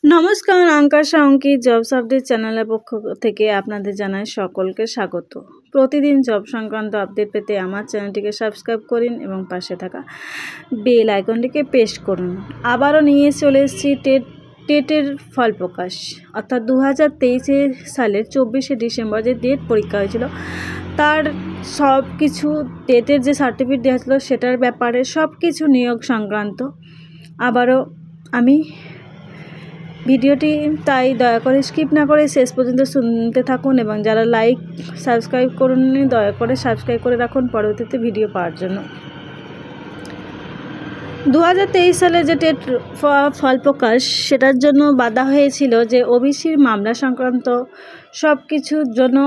নমস্কার, আঙ্কাশা অঙ্কিত jobs update চ্যানেলের পক্ষ থেকে আপনাদের জানাই সকলকে স্বাগত। প্রতিদিন জব সংক্রান্ত আপডেট পেতে আমার চ্যানেলটিকে সাবস্ক্রাইব করুন এবং পাশে থাকা বেল আইকনটিকে প্রেস করুন। আবারও নিয়ে চলে এসেছি টেটের ফল প্রকাশ, অর্থাৎ 2023 সালের 24শে ডিসেম্বর যে টেট পরীক্ষা হয়েছিল তার সব কিছু, টেটের যে সার্টিফিকেট দেওয়া ছিল সেটার ব্যাপারে সব কিছু নিয়োগ সংক্রান্ত আবারও আমি ভিডিওটি, তাই দয়া করে স্কিপ না করে শেষ পর্যন্ত শুনতে থাকুন এবং যারা সাবস্ক্রাইব করুন দয়া করে সাবস্ক্রাইব করে রাখুন পরবর্তীতে ভিডিও পাওয়ার জন্য। 2023 সালে যে টেট ফল প্রকাশ সেটার জন্য বাধা হয়েছিল যে ওবিসির মামলা সংক্রান্ত সব কিছুর জন্য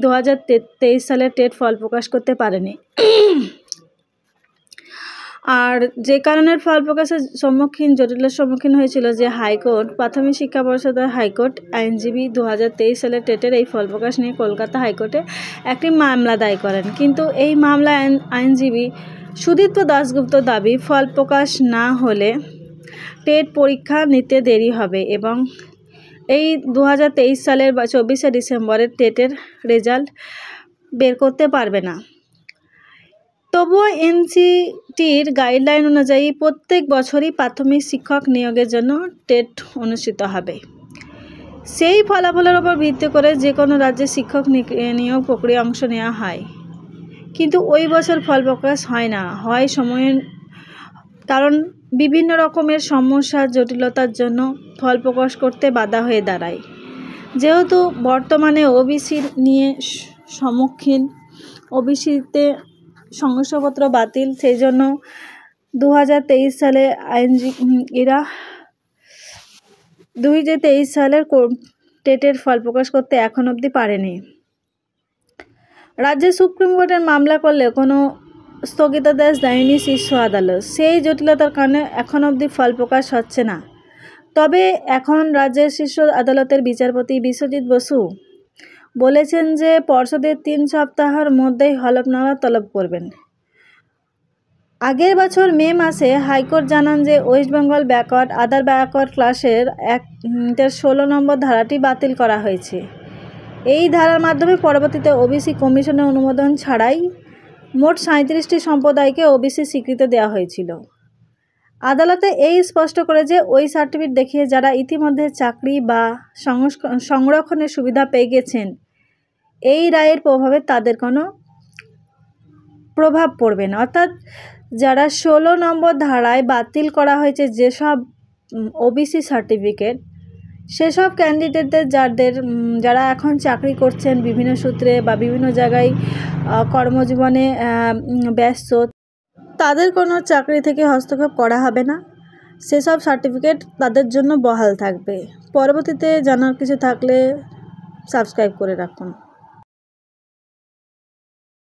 2023 সালে টেট ফল প্রকাশ করতে পারেনি। আর যে কারণের ফল প্রকাশের জটিলের সম্মুখীন হয়েছিল যে হাইকোর্ট, প্রাথমিক শিক্ষা পর্ষদের হাইকোর্ট আইনজীবী 2023 সালে টেটের এই ফল প্রকাশ নিয়ে কলকাতা হাইকোর্টে একটি মামলা দায়ের করেন। কিন্তু এই মামলায় আইনজীবী সুদীপ্ত দাশগুপ্ত দাবি ফল প্রকাশ না হলে টেট পরীক্ষা নিতে দেরি হবে এবং এই 2023 সালের 24শে ডিসেম্বরের টেটের রেজাল্ট বের করতে পারবে না। তবুও এনসিটির গাইডলাইন অনুযায়ী প্রত্যেক বছরই প্রাথমিক শিক্ষক নিয়োগের জন্য টেট অনুষ্ঠিত হবে। সেই ফলাফলের ওপর ভিত্তি করে যে কোনো রাজ্যে শিক্ষক নিয়োগ প্রক্রিয়া অংশ নেওয়া হয়, কিন্তু ওই বছর ফল প্রকাশ হয় না, হয় সময়ের কারণ বিভিন্ন রকমের সমস্যা জটিলতার জন্য ফল প্রকাশ করতে বাধা হয়ে দাঁড়ায়। যেহেতু বর্তমানে ওবিসির নিয়ে সম্মুখীন, ওবিসিতে শংসাপত্র বাতিল, সেই জন্য 2023 সালে আইনজীবীরা 2023 সালের টেটের ফল প্রকাশ করতে এখন অবধি পারেনি। রাজ্যের সুপ্রিম কোর্টের মামলা করলে কোনো স্থগিতাদেশ দেয়নি শীর্ষ আদালত। সেই জটিলতার কারণে এখন অবধি ফল প্রকাশ হচ্ছে না। তবে এখন রাজ্যের শীর্ষ আদালতের বিচারপতি বিশ্বজিৎ বসু বলেছেন যে পর্ষদের 3 সপ্তাহের মধ্যেই হলফনামা তলব করবেন। আগের বছর মে মাসে হাইকোর্ট জানান যে ওয়েস্ট বেঙ্গল আদার ব্যাকওয়ার্ড ক্লাসের 16 নম্বর ধারাটি বাতিল করা হয়েছে। এই ধারার মাধ্যমে পরবর্তীতে ওবিসি কমিশনের অনুমোদন ছাড়াই মোট 37টি সম্প্রদায়কে ওবিসি স্বীকৃতি দেওয়া হয়েছিল। আদালতে এই স্পষ্ট করে যে ওই সার্টিফিকেট দেখিয়ে যারা ইতিমধ্যে চাকরি বা সংরক্ষণের সুবিধা পেয়ে গেছেন, এই রায়ের প্রভাবে তাদের কোনো প্রভাব পড়বে না। অর্থাৎ যারা 16 নম্বর ধারায় বাতিল করা হয়েছে যেসব ওবিসি সার্টিফিকেট, সেসব ক্যান্ডিডেটদের যারা এখন চাকরি করছেন বিভিন্ন সূত্রে বা বিভিন্ন জায়গায় কর্মজীবনে ব্যস্ত, তাদের কোনো চাকরি থেকে হস্তক্ষেপ করা হবে না। সেসব সার্টিফিকেট তাদের জন্য বহাল থাকবে। পরবর্তীতে জানার কিছু থাকলে সাবস্ক্রাইব করে রাখুন।